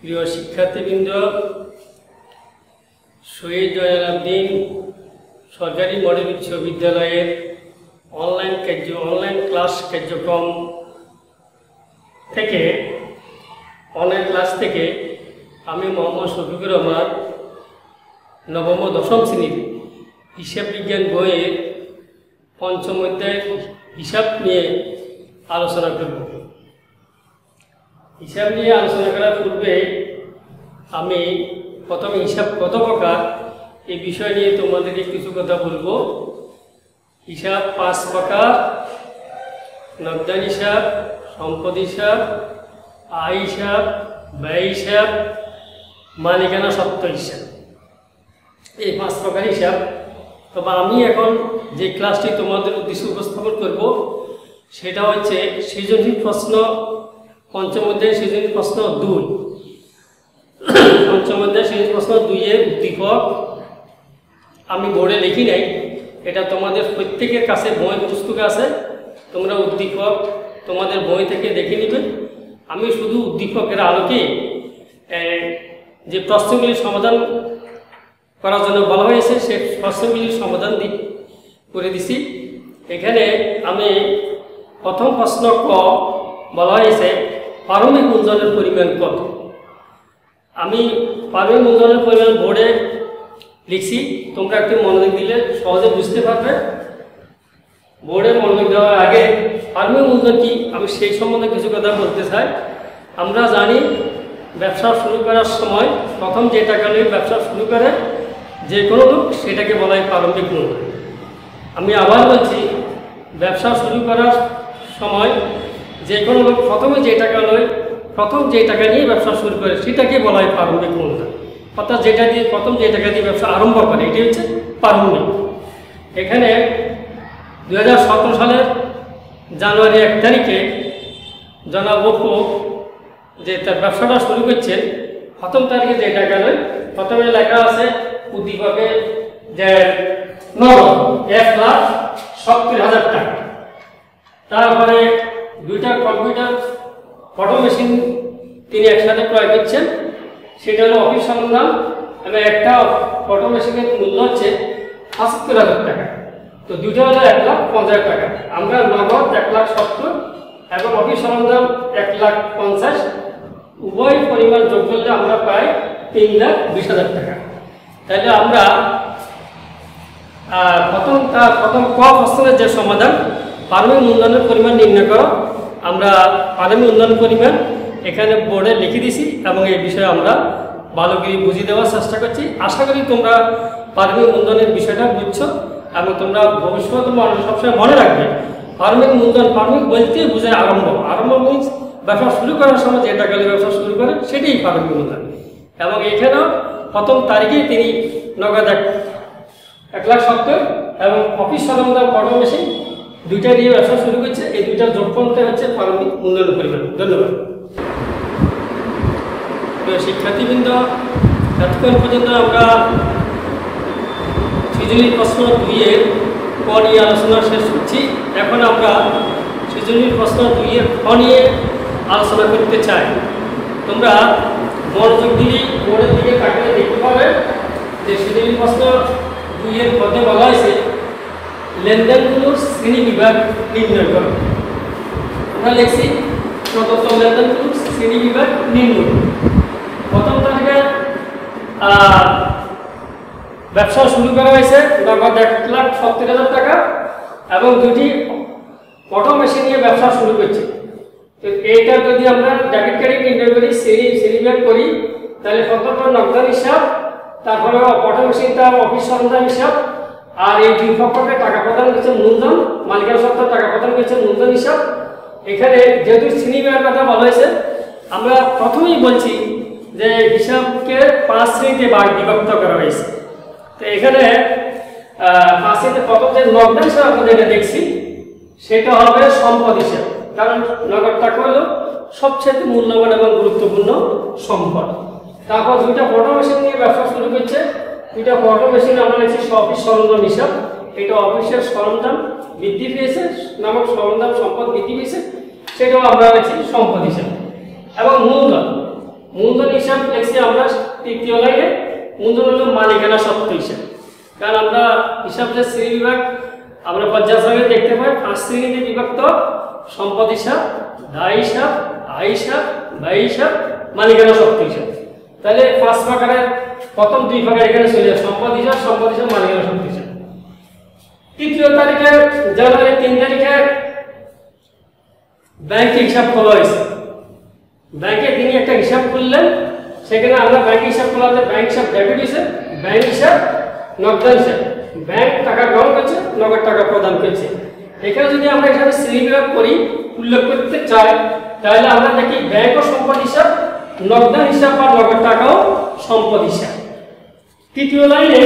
প্রিয় শিক্ষার্থীবৃন্দ, শহীদ জয়নুল আবেদিন সরকারি মডেল উচ্চ বিদ্যালয়ের অনলাইন ক্লাস কার্যক্রম থেকে অনলাইন ক্লাস থেকে আমি মোহাম্মদ শফিকুর রহমান নবম ও দশম শ্রেণীর হিসাব বিজ্ঞান বইয়ের পঞ্চম অধ্যায়ের হিসাব নিয়ে আলোচনা করব। হিসাব নিয়ে আলোচনা করার পূর্বে আমি প্রথমে হিসাব কত প্রকার এই বিষয় নিয়ে তোমাদেরকে কিছু কথা বলবো। হিসাব 5 প্রকার: নগদান হিসাব, সম্পদ হিসাব, আয় হিসাব, ব্যয় হিসাব, মালিকানা সত্ত্ব হিসাব। এই 5 প্রকার হিসাব। তবে আমি এখন যে ক্লাসটি তোমাদের উদ্দেশ্যে উপস্থাপন করব সেটা হচ্ছে সৃজনশীল প্রশ্ন, পঞ্চম অধ্যায় সৃজনশীল প্রশ্ন 2। পঞ্চম অধ্যায় সৃজনশীল প্রশ্ন 2 এর উদ্দীপক আমি বোর্ডে লিখি নাই, এটা তোমাদের প্রত্যেকের কাছে বই পুস্তক আছে, তোমরা উদ্দীপক তোমাদের বই থেকে দেখে নিবে। আমি শুধু উদ্দীপকের আলোকে যে প্রশ্নগুলির সমাধান করার জন্য বলা হয়েছে সেই প্রশ্নগুলির সমাধান করে দিছি। এখানে আমি প্রথম প্রশ্ন ক বলা হয়েছে প্রারম্ভিক মূলধনের পরিমাণ কত। আমি প্রারম্ভিক মূলধনের পরিমাণ বোর্ডে লিখছি, তোমরা একটু মনোযোগ দিলে সহজে বুঝতে পারবে। বোর্ডে মনোযোগ দেওয়ার আগে প্রারম্ভিক মূলধন কি আমি সেই সম্বন্ধে কিছু কথা বলতে চাই। আমরা জানি ব্যবসা শুরু করার সময় প্রথম যে টাকা নিয়ে ব্যবসা শুরু করে যে কোনো লোক সেটাকে বলা হয় প্রারম্ভিক মূলধন। আমি আবার বলছি, ব্যবসা শুরু করার সময় যে কোনো লোক প্রথম যে টাকা নিয়ে ব্যবসা শুরু করে সেটাকে বলা হয় প্রারম্ভিক মূলধন। অর্থাৎ প্রথম যে টাকা দিয়ে ব্যবসা আরম্ভ করে এটি হচ্ছে প্রারম্ভিক। এখানে 2017 সালের জানুয়ারি 1 তারিখে জনাব অপু যে তার ব্যবসাটা শুরু করছেন, প্রথম তারিখে যে টাকা নয়, প্রথমে লেখা আছে উদ্দীপকে যে নগদ 1,70,000 টাকা। তারপরে 2টা কম্পিউটার ফটো মেশিন তিনি একসাথে ক্রয় করছেন, সেটা হলো অফিস সরঞ্জাম, এবং একটা ফটো মেশিনের মূল্য হচ্ছে 75,000 টাকা। তো দুটো হলো 1,50,000 টাকা। আমরা নগদ 1,70,000 এবং অফিস সরঞ্জাম 1,50,000, উভয় পরিমাণ যোগ করলে আমরা পাই 3,20,000 টাকা। তাহলে আমরা প্রথম ক প্রশ্নের যে সমাধান প্রারম্ভিক মূলধনের পরিমাণ নির্ণয় করো, আমরা প্রারম্ভিক মূলধনের পরিমাণ এখানে বোর্ডে লিখে দিছি এবং এই বিষয়ে আমরা ভালো করে বুঝিয়ে দেওয়ার চেষ্টা করছি। আশা করি তোমরা প্রারম্ভিক মূলধনের বিষয়টা বুঝছো এবং তোমরা ভবিষ্যতে সবসময় মনে রাখবে প্রারম্ভিক মূলধন, প্রারম্ভিক বলতে বোঝায় আরম্ভ মিনস ব্যবসা শুরু করার সময় যে টাকা ব্যবসা শুরু করে সেটাই প্রারম্ভিক মূলধন। এবং এখানেও প্রথম তারিখেই তিনি নগদ 1,70,000 এবং অফিস সরঞ্জাম ফটো মেশিন 2টা দিয়ে ব্যবসা শুরু করছে। এই 2টার যোগফলটা হচ্ছে প্রারম্ভিক মূলধনের পরিমাণ। ধন্যবাদ। শিক্ষার্থীবৃন্দ, এতক্ষণ পর্যন্ত আমরা সৃজনশীল প্রশ্ন 2 এর ক নিয়ে আলোচনা শেষ করছি। এখন আমরা সৃজনশীল প্রশ্ন 2 এর খ নিয়ে আলোচনা করতে চাই। তোমরা মনোযোগ দিলে বোর্ডের দিকে তাকালে দেখতে পাবে যে সৃজনশীল প্রশ্ন 2 এর পদে বলা হয়েছে লেনদেনগুলোর শ্রেণী বিভাগ নির্ণয় করো। আমরা লিখছি প্রদত্ত লেনদেনগুলোর শ্রেণী বিভাগ নির্ণয়। প্রথম তারিখে ব্যবসা শুরু করা হয়েছে নগদ 1,70,000 টাকা এবং 2টি ফটো মেশিন নিয়ে ব্যবসা শুরু করছে। তো এইটা যদি আমরা ডেবিট কার্ডে নির্ণয় করি, শ্রেণী বিভাগ করি, তাহলে প্রথম নগদান হিসাব, তারপরে ফটো মেশিনটা অফিস সরঞ্জাম হিসাব, আর এই 2 পক্ষকে টাকা প্রদান করছে মূলধন, মালিকানা সত্ত্ব টাকা প্রদান করছে মূলধন হিসাব। এখানে যেহেতু শ্রেণী বিভাগের কথা বলা হয়েছে, আমরা প্রথমেই বলছি যে হিসাবকে 5 শ্রেণীতে বিভক্ত করা হয়েছে। তো এখানে 5 শ্রেণীতে প্রথম যে নগদান হিসাব আমরা যেটা দেখছি সেটা হবে সম্পদ হিসাব, কারণ নগদ টাকা হলো সবচেয়ে মূল্যবান এবং গুরুত্বপূর্ণ সম্পদ। তারপর 2টা ফটো মেশিন নিয়ে ব্যবসা শুরু করছে, 2টা ফটো মেশিন আমরা লিখছি অফিস সরঞ্জাম হিসাব, এটা অফিসের সরঞ্জাম বৃদ্ধি পেয়েছে নামক সরঞ্জাম সম্পদ বৃদ্ধি পেয়েছে, সেটাও আমরা লিখছি সম্পদ হিসাব। এবং মূলধন মূলধন হিসাব লিখছি আমরা তৃতীয় লাইনে। মূলধন হলো মালিকানা সত্ত্ব হিসাব। কারণ আমরা হিসাব যে শ্রেণী বিভাগ আমরা পর্যায়ক্রমে দেখতে পাই 5 শ্রেণীতে বিভক্ত: সম্পদ হিসাব, দায় হিসাব, আয় হিসাব, ব্যয় হিসাব, মালিকানা সত্ত্ব হিসাব। তাহলে 5 প্রকারের প্রথম 2 প্রকার এখানে চলে: সম্পদ হিসাব, মালিকানা সত্ত্ব হিসাব। তৃতীয় তারিখে জানুয়ারি 3 তারিখে ব্যাংক হিসাব খোলা হয়েছে। ব্যাংকে তিনি একটা হিসাব করলেন, সেখানে আমরা ব্যাংক হিসাব খোলাতে ব্যাংক হিসাব ডেবিট হিসাব, ব্যাংক হিসাব, নগদ হিসাব। ব্যাংক টাকা গ্রহণ করছে, নগদ টাকা প্রদান করছে। এখানে যদি আমরা হিসাবে শ্রেণীবিভাগ করি, উল্লেখ করতে চাই, তাহলে আমরা দেখি ব্যাংকও সম্পদ হিসাব, নগদ হিসাব বা নগদ টাকাও সম্পদ হিসাব। তৃতীয় লাইনে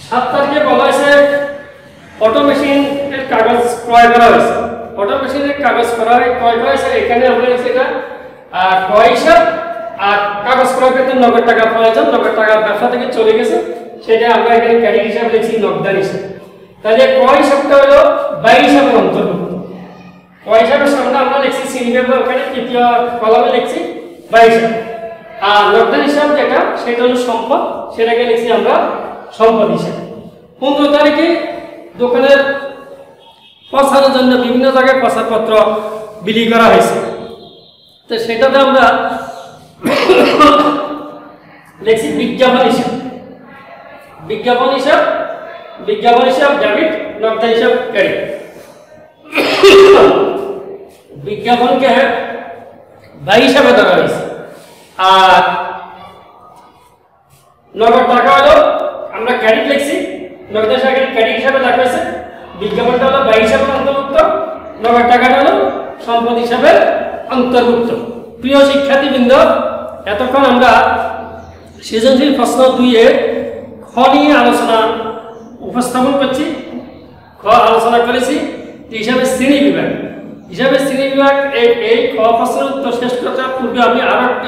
সাত তারিখে বলা হয়েছে অটো মেশিনের কাগজ ক্রয় করা হয়েছে। অটো মেশিনের কাগজ ক্রয় করা হয়েছে। এখানে আমরা সেটা ক্রয় হিসাব আর কাগজ ক্রয় করতে নগদ টাকা প্রয়োজন, নগদ টাকা ব্যবসা থেকে চলে গেছে, সেটা আমরা এখানে ক্রেডিট হিসাব লিখছি, নগদান হিসাব। তাহলে ক্রয় হিসাবটা হলো ব্যয় হিসাবের অন্তর্ভুক্ত। ক্রয় হিসাবের সামনে আমরা লিখছি শ্রেণীবিভাগ, ওখানে তৃতীয় কলামে লিখছি ব্যয় হিসাব। আর নগদান হিসাব যেটা, সেটা হলো সম্পদ, সেটাকে লিখছি আমরা সম্পদ হিসাব। 15 তারিখে দোকানের প্রচারের জন্য বিভিন্ন জায়গায় প্রচারপত্র বিলি করা হয়েছে। তো সেটাতে আমরা লিখছি বিজ্ঞাপন হিসাব। বিজ্ঞাপন হিসাব ডেবিট, নগদ হিসাব ক্রেডিট। বিজ্ঞাপনকে ব্যয় হিসাবে ধরা হয়েছে। আর নগদ টাকা হলো আমরা ক্রেডিট লিখছি, নগদ হিসাবে ক্রেডিট হিসাবে লেখা হয়েছে। বিজ্ঞাপনটা হলো ব্যয় হিসাবে অন্তর্ভুক্ত, নগদ টাকাটা হলো সম্পদ হিসাবে অন্তর্ভুক্ত। প্রিয় শিক্ষার্থীবৃন্দ, এতক্ষণ আমরা সৃজনশীল প্রশ্ন 2-এর খ নিয়ে আলোচনা উপস্থাপন করছি। খ আলোচনা করেছি হিসাবে শ্রেণী বিভাগ। এই খ প্রশ্নের উত্তর শেষ করার পূর্বে আমি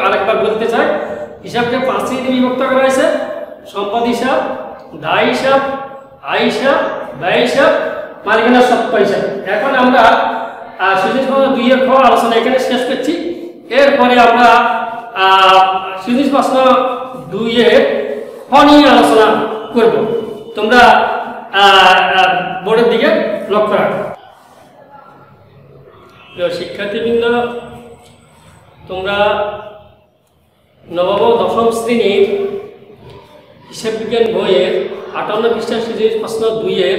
আরেকবার বলতে চাই, হিসাবকে 5 শ্রেণীতে বিভক্ত করা হয়েছে: সম্পদ হিসাব, দায় হিসাব, আয় হিসাব, ব্যয় হিসাব, মালিকানা সত্ত্ব হিসাব। এখন আমরা সৃজনশীল প্রশ্ন 2-এর খ আলোচনা এখানে শেষ করছি। এরপরে আমরা সৃজনশীল প্রশ্ন 2-এর খ নিয়ে আলোচনা করব। তোমরা বোর্ডের দিকে লক্ষ্য রাখো। প্রিয় শিক্ষার্থীবৃন্দ, তোমরা নবম ও দশম শ্রেণীর হিসাব বিজ্ঞান বইয়ের 58 পৃষ্ঠা সৃজনশীল প্রশ্ন 2-এর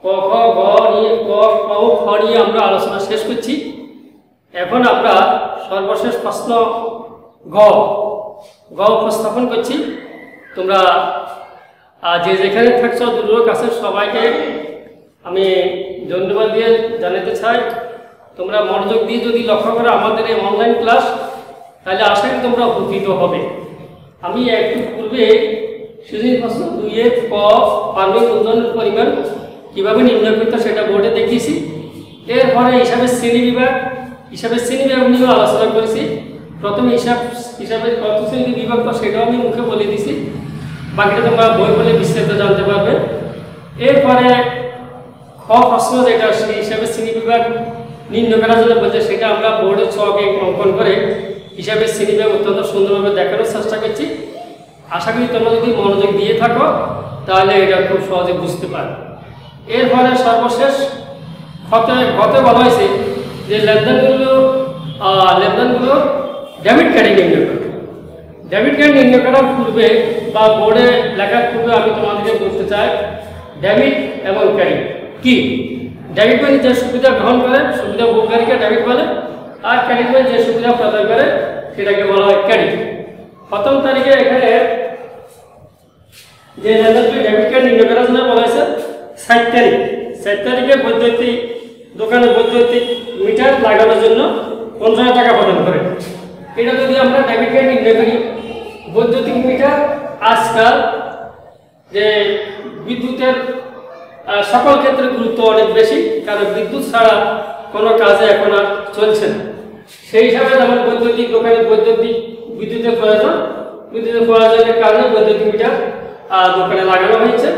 ক, খ, গ নিয়ে খ নিয়ে আমরা আলোচনা শেষ করছি। এখন আমরা সর্বশেষ প্রশ্ন গ উপস্থাপন করছি। তোমরা যে যেখানে থাকছো দূরের কাছে সবাইকে আমি ধন্যবাদ দিয়ে জানাতে চাই। তোমরা মনোযোগ দিয়ে যদি লক্ষ্য করো আমাদের এই অনলাইন ক্লাস, তাহলে আশা করি তোমরা উপকৃত হবে। আমি একটু পূর্বে সৃজনশীল প্রশ্ন 2-এর ক পারমিক মূলধনের পরিমাণ কীভাবে নির্ণয় করতে সেটা বোর্ডে দেখিয়েছি। এরপরে হিসাবের শ্রেণী বিভাগ নিয়েও আলোচনা করেছি। প্রথমে হিসাবের কত শ্রেণী বিভক্ত সেটাও আমি মুখে বলে দিছি, বাকিটা তোমরা বই বলে বিস্তারিত জানতে পারবে। এরপরে খ প্রশ্ন যেটা হিসাবের শ্রেণী বিভাগ নির্ণয় করার জন্য বলছে, সেটা আমরা বোর্ডের ছকে অঙ্কন করে হিসাবের শ্রেণী বিভাগ অত্যন্ত সুন্দরভাবে দেখানোর চেষ্টা করছি। আশা করি তোমরা যদি মনোযোগ দিয়ে থাকো তাহলে এটা খুব সহজে বুঝতে পারবে। এরপরে সর্বশেষ গতে বলা হয়েছে যে লেনদেনগুলো ডেবিট কার্ডে নির্ণয় করবে। ডেবিট কার্ড নির্ণয় করার পূর্বে বা বোর্ডে লেখার পূর্বে আমি তোমাদেরকে বলতে চাই ডেবিট এবং ক্রেডিট কি। ডেবিট মানে যে সুবিধা গ্রহণ করে, সুবিধা ভোগকারীকে ডেবিট বলে, আর ক্রেডিট মানে যে সুবিধা প্রদান করে সেটাকে বলা হয় ক্রেডিট। প্রথম তারিখে এখানে যে লেনদেনটি ডেবিট কার্ড নির্ণয় করার জন্য বলা হয়েছে 7 তারিখে বৈদ্যুতিক দোকানে বৈদ্যুতিক মিটার লাগানোর জন্য 15,000 টাকা প্রদান করে। এটা যদি আমরা ডেবিট কার্ড নির্ণয় করি, বৈদ্যুতিক মিটার আজকাল যে বিদ্যুতের সকল ক্ষেত্রে গুরুত্ব অনেক বেশি, কারণ বিদ্যুৎ ছাড়া কোনো কাজে এখন আর চলছে না। সেই হিসাবে যেমন বৈদ্যুতিক দোকানে বিদ্যুতের প্রয়োজনের কারণে বৈদ্যুতিক মিটার দোকানে লাগানো হয়েছে,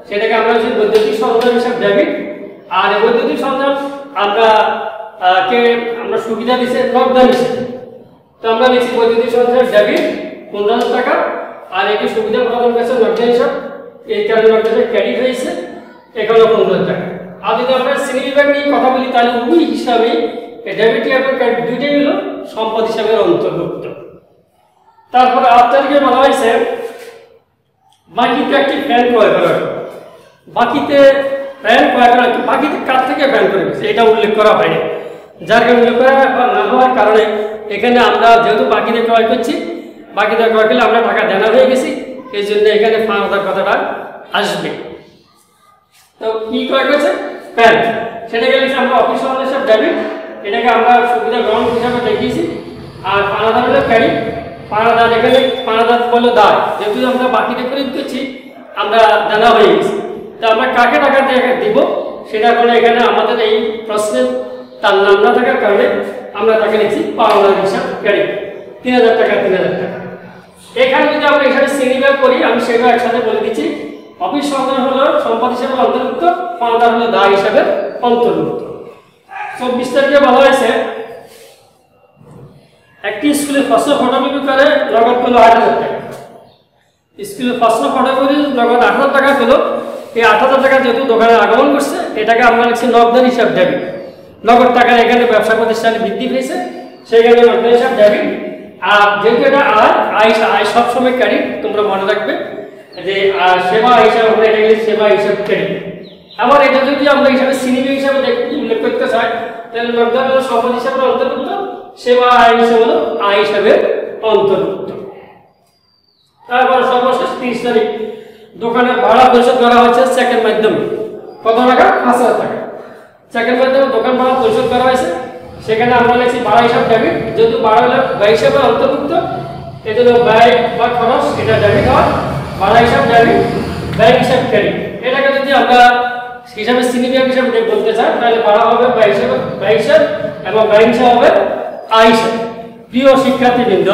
সেটাকে আমরা হচ্ছে বৈদ্যুতিক সরঞ্জাম হিসাবে ডেবিট। আর এই বৈদ্যুতিক সরঞ্জাম আমরা সুবিধা দিচ্ছে নগদান হিসেবে, তো আমরা লিখছি বৈদ্যুতিক সরঞ্জাম ডেবিট 15,000 টাকা, আর এটি সুবিধা প্রদান করেছে নগদান হিসাব, এই কারণে নগদানে ক্রেডিট হয়েছে এখানেও 15,000 টাকা। আর যদি আমরা শ্রেণী বিভাগ নিয়ে কথা বলি তাহলে উভয় হিসাবে ডেবিট এবং ক্রেডিট দুইটাই হলো সম্পদ হিসাবে অন্তর্ভুক্ত। তারপরে 8 তারিখে বলা হয়েছে বাকিতে একটি ফ্যান ক্রয় করা। বাকিতে ফ্যান ক্রয় করা, বাকিতে কার থেকে ফ্যান করে গেছে এটা উল্লেখ করা হয়নি, যার কারণে উল্লেখ করা না হওয়ার কারণে এখানে আমরা যেহেতু বাকিতে ক্রয় করছি, বাকিতে ক্রয় করলে আমরা টাকা দেনা হয়ে গেছি, এই জন্য এখানে 5,000 কথাটা আসবে। তো কি ক্রয় করেছে? ফ্যান, সেটাকে লিখছি আমরা অফিস হিসাব ডেবিট, এটাকে আমরা সুবিধা গ্রহণ হিসাবে দেখিয়েছি। আর 5,000 হলো ক্রেডিট, 5,000 এখানে 5,000 বলে দায়, যেহেতু আমরা বাকিতে খরিদ করছি আমরা দেনা হয়ে গেছি, তো আমরা কাকে টাকা দিব সেটা করে এখানে আমাদের এই প্রশ্নের তার নাম না থাকার কারণে আমরা তাকে লিখছি 5,000 হিসাব ক্রেডিট, 3,000 টাকা 3,000 টাকা। এখানে যদি আমরা এখানে শ্রেণীভাগ করি আমি সেগুলো একসাথে বলে দিচ্ছি। অফিস সরঞ্জাম হলো সম্পদ হিসাবে অন্তর্ভুক্ত, 5,000 হলো দায় হিসাবে অন্তর্ভুক্ত। 24 তারিখে বলা হয়েছে একটি স্কুলে প্রশ্ন ফটোকপি করে নগদ পেল 8,000 টাকা। স্কুলে প্রশ্ন ফটোকপি নগদ 8,000 টাকা পেল। এই 8,000 টাকা যেহেতু দোকানে আগমন করছে, এটাকে আমরা লিখছি নগদান হিসাব ডেবিট। নগদ টাকা এখানে ব্যবসা প্রতিষ্ঠানে বৃদ্ধি পেয়েছে, সেখানে নগদান হিসাব ডেবিট। আর যেহেতু এটা আয় সবসময় ক্রেডিট, তোমরা মনে রাখবে যে সেবা হিসাব আমরা এটা সেবা হিসাব ক্রেডিট। আবার এটা যদি আমরা হিসাবে সিনিমা হিসাবে উল্লেখ করতে চাই তাহলে নগদান হলো সম্পদ হিসাবে অন্তর্ভুক্ত, সেবা আয় হিসাবে হলো আয় হিসাবে অন্তর্ভুক্ত। তারপর সর্বশেষ 30 তারিখ দোকানের ভাড়া পরিশোধ করা হয়েছে চেকের মাধ্যমে। কত টাকা? 5,000 টাকা। চেকের মাধ্যমে দোকান ভাড়া পরিশোধ করা হয়েছে, সেখানে আমরা লিখছি ভাড়া হিসাব ডেবিট, যেহেতু ভাড়া হলো ব্যয় হিসাবে অন্তর্ভুক্ত, এজন্য ব্যয় বা খরচ এটা ডেবিট হয়, ভাড়া হিসাব ডেবিট, ব্যয় হিসাব ক্রেডিট। এটাকে যদি আমরা হিসাবে সিনিয়র হিসাবে বলতে চাই তাহলে ভাড়া হবে ব্যয় হিসাব এবং ব্যয় হিসাব হবে আয় হিসাব। প্রিয় শিক্ষার্থীবৃন্দ,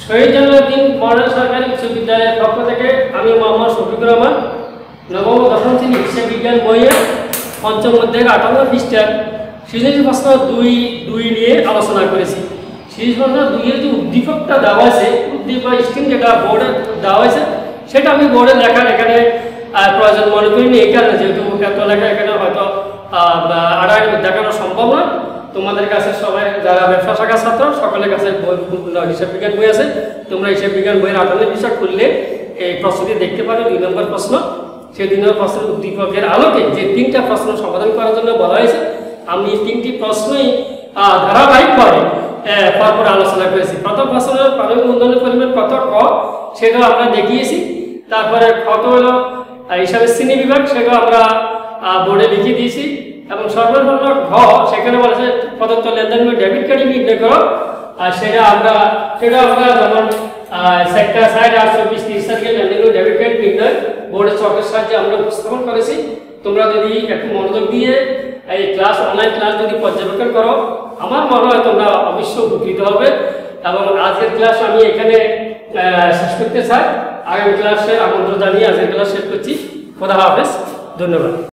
শহীদ জন্মদিন মডেল সরকারি উচ্চ বিদ্যালয়ের পক্ষ থেকে আমি মোহাম্মদ শফিকুর রহমান নবম ও দশম শ্রেণী হিসাব বিজ্ঞান বইয়ের পঞ্চম অধ্যায়ের 58 পৃষ্ঠার সৃজনশীল প্রশ্ন 2 নিয়ে আলোচনা করেছি। সৃজনশীল প্রশ্ন 2 এর যে উদ্দীপকটা দেওয়া আছে, উদ্দীপক স্ক্রিন যেটা বোর্ডে দেওয়া হয়েছে সেটা আমি বোর্ডে লেখার এখানে প্রয়োজন মনে করিনি, এই কারণে যেহেতু এত লেখা এখানে হয়তো আড়াই দেখানো সম্ভব নয়। তোমাদের কাছে সবাই যারা ব্যবসা শাখার ছাত্র সকলের কাছে হিসাব বিজ্ঞান বই আছে, তোমরা হিসাব বিজ্ঞান বইয়ের 58 পৃষ্ঠা খুললে এই প্রশ্নটি দেখতে পারো। 2 নম্বর প্রশ্ন, সেই 2 নম্বর প্রশ্নের উদ্দীপকের আলোকে যে 3টা প্রশ্ন সমাধান করার জন্য বলা হয়েছে, আমি 3টি প্রশ্নই ধারাবাহিকভাবে পরপর আলোচনা করেছি। প্রথম প্রশ্নের প্রাথমিক মূলধনের পরিমাণ কত ক সেটাও আমরা দেখিয়েছি। তারপরে কত হলো হিসাবের শ্রেণী বিভাগ, সেটাও আমরা বোর্ডে লিখে দিয়েছি। এবং সর্বনিম্ন ঘ সেখানে বলেছে প্রদত্ত লেনদেন ডেবিট কার্ডে নির্ণয় করো, আর সেটা আমরা যেমন সেক্টর 60 আর 24-30 তারিখে লেনদেন ডেবিট কার্ড নির্ণয় বোর্ডের চকের সাহায্যে আমরা উপস্থাপন করেছি। তোমরা যদি একটু মনোযোগ দিয়ে এই অনলাইন ক্লাস যদি পর্যবেক্ষণ করো, আমার মনে হয় তোমরা অবশ্যই উপকৃত হবে। এবং আজকের ক্লাস আমি এখানে শেষ করতে চাই। আগামী ক্লাসের আমন্ত্রণ জানিয়ে আজকের ক্লাস শেষ করছি। খোদা হাফেজ, ধন্যবাদ।